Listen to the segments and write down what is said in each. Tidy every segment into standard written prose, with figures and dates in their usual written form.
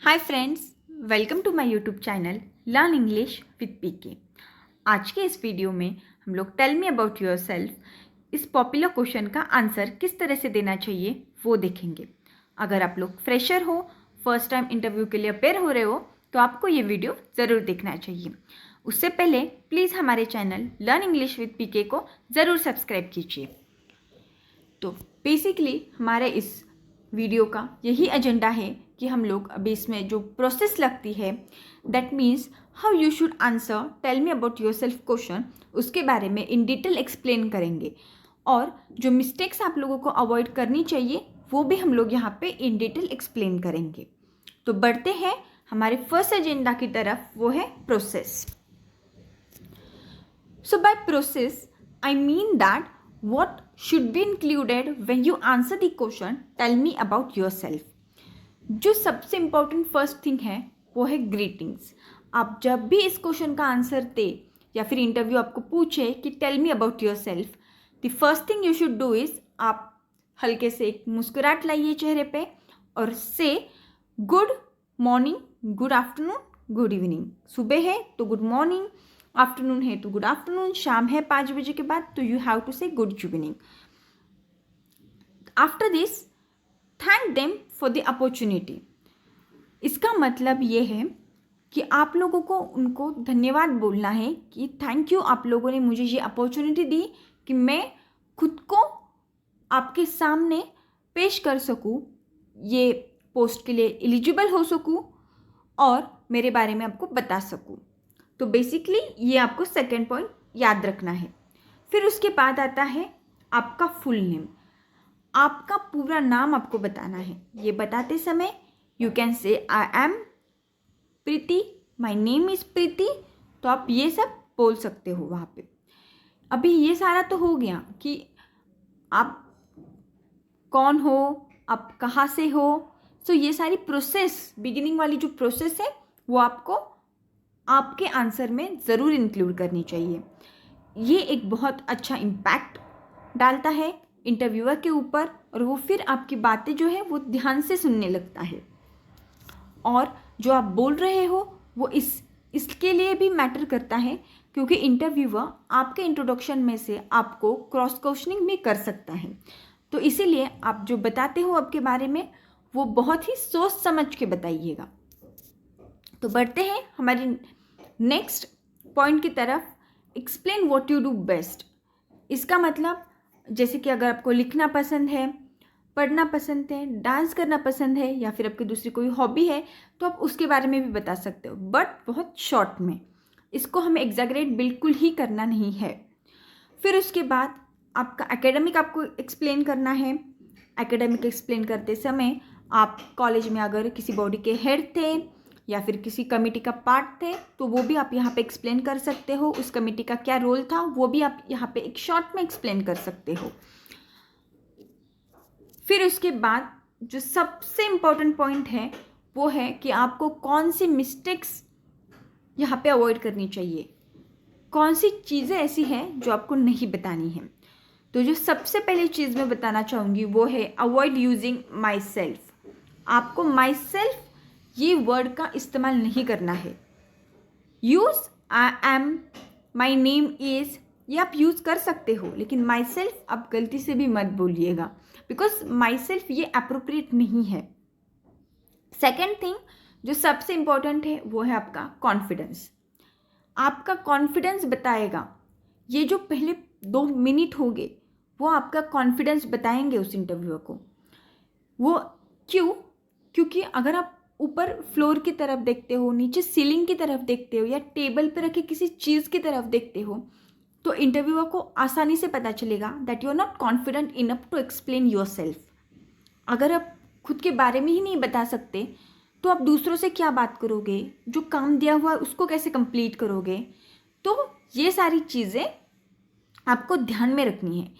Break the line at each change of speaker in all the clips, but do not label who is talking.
Hi friends, welcome to my YouTube channel learn English with PK. आज के इस video में हम लोग टेल मी अबाउट योरसेल्फ इस पॉपुलर क्वेश्चन का आंसर किस तरह से देना चाहिए वो देखेंगे। अगर आप लोग फ्रेशर हो, फर्स्ट टाइम इंटरव्यू के लिए अपेयर हो रहे हो तो आपको ये वीडियो ज़रूर देखना चाहिए। उससे पहले प्लीज़ हमारे चैनल लर्न इंग्लिश विद पीके को ज़रूर सब्सक्राइब कीजिए। तो बेसिकली हमारे इस वीडियो का यही एजेंडा है कि हम लोग अभी इसमें जो प्रोसेस लगती है, that means how you should answer tell me about yourself question, उसके बारे में इन डिटेल एक्सप्लेन करेंगे। और जो मिस्टेक्स आप लोगों को अवॉइड करनी चाहिए वो भी हम लोग यहाँ पे इन डिटेल एक्सप्लेन करेंगे। तो बढ़ते हैं हमारे फर्स्ट एजेंडा की तरफ, वो है process. So by process I mean that what should be included when you answer the question tell me about yourself। जो सबसे इम्पॉर्टेंट फर्स्ट थिंग है वो है ग्रीटिंग्स। आप जब भी इस क्वेश्चन का आंसर दे या फिर इंटरव्यू आपको पूछे कि tell me about yourself, the first thing you should do is आप हल्के से एक मुस्कुराहट लाइए चेहरे पे और से good morning, good afternoon, good evening. सुबह है तो गुड मॉर्निंग, आफ्टरनून है तो गुड आफ्टरनून, शाम है 5 बजे के बाद तो यू हैव टू से good evening. After this thank them for the opportunity. इसका मतलब ये है कि आप लोगों को उनको धन्यवाद बोलना है कि थैंक यू, आप लोगों ने मुझे ये अपॉर्चुनिटी दी कि मैं खुद को आपके सामने पेश कर सकूं, ये पोस्ट के लिए एलिजिबल हो सकूं और मेरे बारे में आपको बता सकूं। तो बेसिकली ये आपको सेकेंड पॉइंट याद रखना है। फिर उसके बाद आता है आपका फुल नेम। आपका पूरा नाम आपको बताना है। ये बताते समय you can say I am Preeti, my name is Preeti, तो आप ये सब बोल सकते हो वहाँ पे। अभी ये सारा तो हो गया कि आप कौन हो, आप कहाँ से हो। सो ये सारी प्रोसेस, बिगिनिंग वाली जो प्रोसेस है वो आपको आपके आंसर में ज़रूर इंक्लूड करनी चाहिए। ये एक बहुत अच्छा इम्पैक्ट डालता है इंटरव्यूअर के ऊपर और वो फिर आपकी बातें जो है वो ध्यान से सुनने लगता है। और जो आप बोल रहे हो वो इसके लिए भी मैटर करता है क्योंकि इंटरव्यूअर आपके इंट्रोडक्शन में से आपको क्रॉस क्वेश्चनिंग भी कर सकता है। तो इसीलिए आप जो बताते हो आपके बारे में वो बहुत ही सोच समझ के बताइएगा। तो बढ़ते हैं हमारी नेक्स्ट पॉइंट की तरफ, explain what you do best. इसका मतलब जैसे कि अगर आपको लिखना पसंद है, पढ़ना पसंद है, डांस करना पसंद है या फिर आपकी दूसरी कोई हॉबी है तो आप उसके बारे में भी बता सकते हो, बट बहुत शॉर्ट में। इसको हमें एग्जैगरेट बिल्कुल ही करना नहीं है। फिर उसके बाद आपका एकेडमिक आपको एक्सप्लेन करना है। एकेडमिक एक्सप्लेन करते समय आप कॉलेज में अगर किसी बॉडी के हेड थे या फिर किसी कमेटी का पार्ट थे तो वो भी आप यहाँ पे एक्सप्लेन कर सकते हो। उस कमेटी का क्या रोल था वो भी आप यहाँ पे एक शॉर्ट में एक्सप्लेन कर सकते हो। फिर उसके बाद जो सबसे इम्पोर्टेंट पॉइंट है वो है कि आपको कौन सी मिस्टेक्स यहाँ पे अवॉइड करनी चाहिए, कौन सी चीज़ें ऐसी हैं जो आपको नहीं बतानी है। तो जो सबसे पहली चीज़ मैं बताना चाहूँगी वो है अवॉइड यूजिंग माई सेल्फ। आपको माई सेल्फ ये वर्ड का इस्तेमाल नहीं करना है। Use I am, my name is, ये आप यूज़ कर सकते हो, लेकिन माई सेल्फ आप गलती से भी मत बोलिएगा बिकॉज माई सेल्फ ये अप्रोप्रिएट नहीं है। सेकेंड थिंग जो सबसे इम्पॉर्टेंट है वो है आपका कॉन्फिडेंस। आपका कॉन्फिडेंस बताएगा, ये जो पहले 2 मिनट होंगे वो आपका कॉन्फिडेंस बताएंगे उस इंटरव्यूअर को। वो क्योंकि अगर आप ऊपर फ्लोर की तरफ देखते हो, नीचे सीलिंग की तरफ देखते हो या टेबल पर रखे किसी चीज़ की तरफ देखते हो तो इंटरव्यूअर को आसानी से पता चलेगा that you are not confident enough to explain yourself. अगर आप खुद के बारे में ही नहीं बता सकते तो आप दूसरों से क्या बात करोगे, जो काम दिया हुआ है उसको कैसे कंप्लीट करोगे। तो ये सारी चीज़ें आपको ध्यान में रखनी है।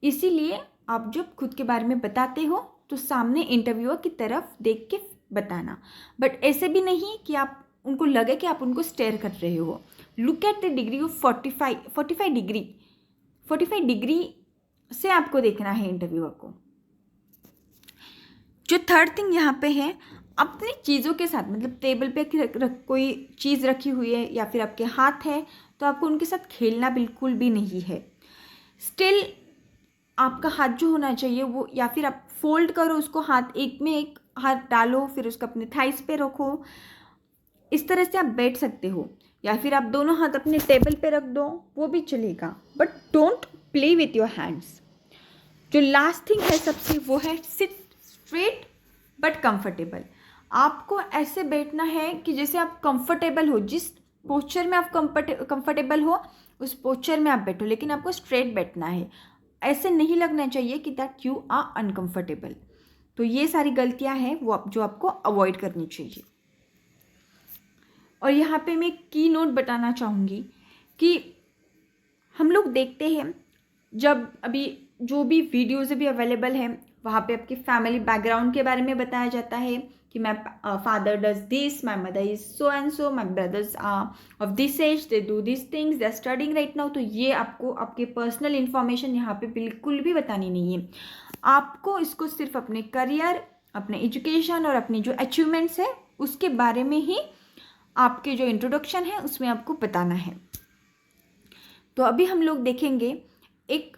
इसीलिए आप जब खुद के बारे में बताते हो तो सामने इंटरव्यूअर की तरफ देख के बताना, बट ऐसे भी नहीं कि आप उनको लगे कि आप उनको स्टेयर कर रहे हो। Look at the degree of 45 degree, 45 degree से आपको देखना है इंटरव्यूअर को। जो थर्ड थिंग यहाँ पे है, अपनी चीज़ों के साथ, मतलब टेबल पे कोई चीज़ रखी हुई है या फिर आपके हाथ है, तो आपको उनके साथ खेलना बिल्कुल भी नहीं है। स्टिल आपका हाथ जो होना चाहिए वो, या फिर आप फोल्ड करो उसको, हाथ एक में एक हाथ डालो, फिर उसको अपने थाइस पे रखो, इस तरह से आप बैठ सकते हो। या फिर आप दोनों हाथ अपने टेबल पे रख दो, वो भी चलेगा, but don't play with your hands. जो लास्ट थिंग है सबसे, वो है सिट स्ट्रेट बट कंफर्टेबल। आपको ऐसे बैठना है कि जैसे आप कंफर्टेबल हो, जिस पोस्चर में आप कंफर्टेबल हो उस पोस्चर में आप बैठो, लेकिन आपको स्ट्रेट बैठना है। ऐसे नहीं लगना चाहिए कि दैट यू आर अनकंफर्टेबल। तो ये सारी गलतियां हैं वो जो आपको अवॉइड करनी चाहिए। और यहाँ पे मैं की नोट बताना चाहूँगी कि हम लोग देखते हैं, जब अभी जो भी वीडियोज़ अभी अवेलेबल हैं वहाँ पे आपके फैमिली बैकग्राउंड के बारे में बताया जाता है कि my father does this, my mother is so and so, my brothers are of this age, they do this things, they are studying right now. तो ये आपको आपके पर्सनल इन्फॉर्मेशन यहाँ पे बिल्कुल भी बतानी नहीं है। आपको इसको सिर्फ अपने करियर, अपने एजुकेशन और अपनी जो अचीवमेंट्स है उसके बारे में ही आपके जो इंट्रोडक्शन है उसमें आपको बताना है। तो अभी हम लोग देखेंगे एक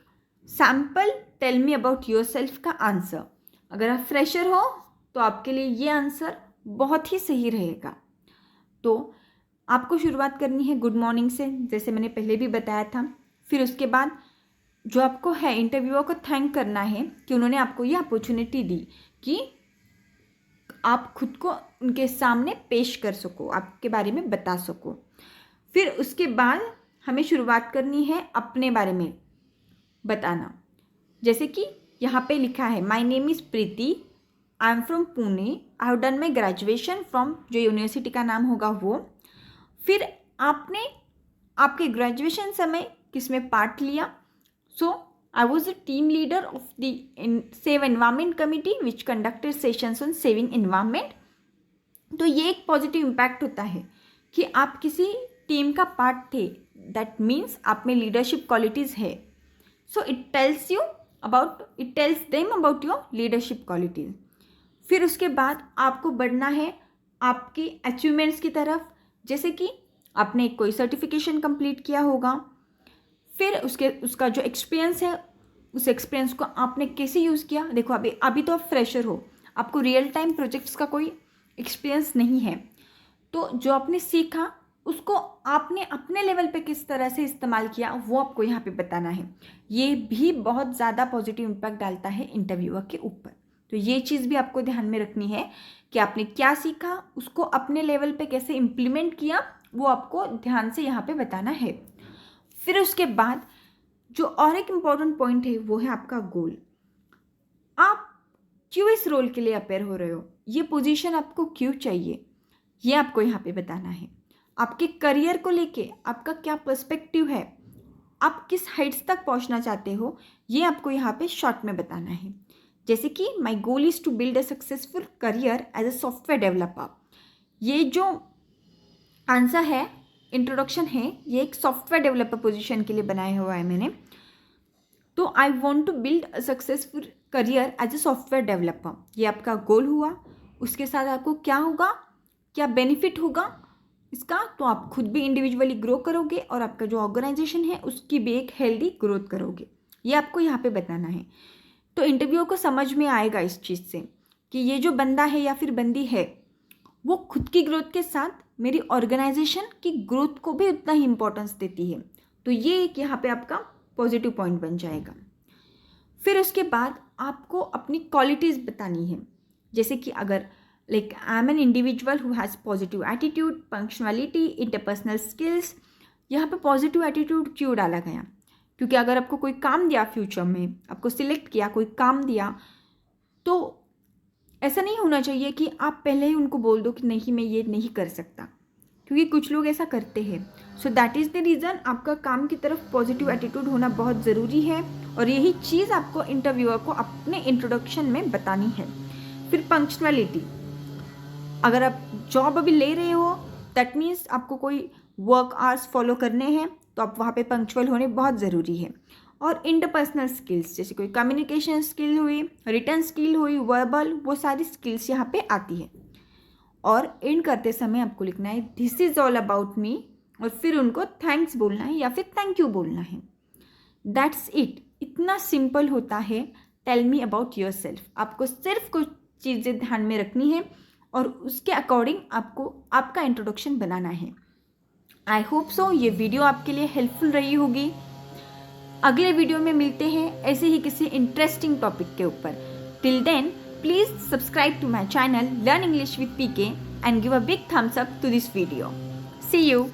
sample tell me about yourself का आंसर। अगर आप फ्रेशर हो तो आपके लिए ये आंसर बहुत ही सही रहेगा। तो आपको शुरुआत करनी है गुड मॉर्निंग से, जैसे मैंने पहले भी बताया था। फिर उसके बाद जो आपको है इंटरव्यूअर को थैंक करना है कि उन्होंने आपको ये अपॉर्चुनिटी दी कि आप खुद को उनके सामने पेश कर सको, आपके बारे में बता सको। फिर उसके बाद हमें शुरुआत करनी है अपने बारे में बताना। जैसे कि यहाँ पे लिखा है my name is Preeti, I am from Pune, I have done my graduation from, जो यूनिवर्सिटी का नाम होगा वो। फिर आपने आपके ग्रेजुएशन समय किस में पार्ट लिया। सो I was a team leader of the Save Environment Committee which conducted sessions on saving environment। तो ये एक पॉजिटिव इम्पैक्ट होता है कि आप किसी टीम का पार्ट थे, दैट मीन्स आप में लीडरशिप क्वालिटीज़ है। So it tells them about your leadership qualities. फिर उसके बाद आपको बढ़ना है आपकी अचीवमेंट्स की तरफ, जैसे कि आपने कोई सर्टिफिकेशन कंप्लीट किया होगा। फिर उसका जो एक्सपीरियंस है, उस एक्सपीरियंस को आपने कैसे यूज़ किया। देखो अभी तो आप फ्रेशर हो, आपको रियल टाइम प्रोजेक्ट्स का कोई एक्सपीरियंस नहीं है, तो जो आपने सीखा उसको आपने अपने लेवल पे किस तरह से इस्तेमाल किया वो आपको यहाँ पे बताना है। ये भी बहुत ज़्यादा पॉजिटिव इम्पैक्ट डालता है इंटरव्यूअर के ऊपर। तो ये चीज़ भी आपको ध्यान में रखनी है कि आपने क्या सीखा, उसको अपने लेवल पे कैसे इम्प्लीमेंट किया, वो आपको ध्यान से यहाँ पे बताना है। फिर उसके बाद जो और एक इम्पॉर्टेंट पॉइंट है वो है आपका गोल। आप क्यों इस रोल के लिए अपेयर हो रहे हो, ये पोजीशन आपको क्यों चाहिए, ये आपको यहाँ पे बताना है। आपके करियर को लेके आपका क्या पर्सपेक्टिव है, आप किस हाइट्स तक पहुँचना चाहते हो, ये आपको यहाँ पे शॉर्ट में बताना है। जैसे कि my goal is to build a successful career as a software developer. ये जो आंसर है, इंट्रोडक्शन है, ये एक सॉफ्टवेयर डेवलपर पोजीशन के लिए बनाया हुआ है मैंने। तो I want to build a successful career as a software developer, ये आपका गोल हुआ। उसके साथ आपको क्या होगा, क्या बेनिफिट होगा इसका, तो आप खुद भी इंडिविजुअली ग्रो करोगे और आपका जो ऑर्गेनाइजेशन है उसकी भी एक हेल्दी ग्रोथ करोगे, ये आपको यहाँ पे बताना है। तो इंटरव्यू को समझ में आएगा इस चीज़ से कि ये जो बंदा है या फिर बंदी है वो खुद की ग्रोथ के साथ मेरी ऑर्गेनाइजेशन की ग्रोथ को भी उतना ही इम्पोर्टेंस देती है। तो ये एक यहाँ पे आपका पॉजिटिव पॉइंट बन जाएगा। फिर उसके बाद आपको अपनी क्वालिटीज़ बतानी है। जैसे कि अगर like I am an individual who has positive attitude, punctuality, interpersonal skills. यहाँ पे पॉजिटिव एटीट्यूड क्यों डाला गया, क्योंकि अगर आपको कोई काम दिया, फ्यूचर में आपको सिलेक्ट किया, कोई काम दिया, तो ऐसा नहीं होना चाहिए कि आप पहले ही उनको बोल दो कि नहीं मैं ये नहीं कर सकता, क्योंकि कुछ लोग ऐसा करते हैं। So that is the reason आपका काम की तरफ पॉजिटिव एटीट्यूड होना बहुत ज़रूरी है, और यही चीज़ आपको इंटरव्यूअर को अपने इंट्रोडक्शन में बतानी है। फिर पंक्चुअलिटी, अगर आप जॉब अभी ले रहे हो दैट मीन्स आपको कोई वर्क आवर्स फॉलो करने हैं, तो आप वहाँ पे पंक्चुअल होने बहुत ज़रूरी है। और इंटरपर्सनल स्किल्स, जैसे कोई कम्युनिकेशन स्किल हुई, रिटर्न स्किल हुई, वर्बल, वो सारी स्किल्स यहाँ पे आती है। और एंड करते समय आपको लिखना है this is all about me, और फिर उनको थैंक्स बोलना है या फिर थैंक यू बोलना है। That's it. इतना सिंपल होता है tell me about yourself. आपको सिर्फ कुछ चीज़ें ध्यान में रखनी है और उसके अकॉर्डिंग आपको आपका इंट्रोडक्शन बनाना है। आई होप सो ये वीडियो आपके लिए हेल्पफुल रही होगी। अगले वीडियो में मिलते हैं ऐसे ही किसी इंटरेस्टिंग टॉपिक के ऊपर। Till then please subscribe to my channel learn English with PK and give a big thumbs up to this video. See you.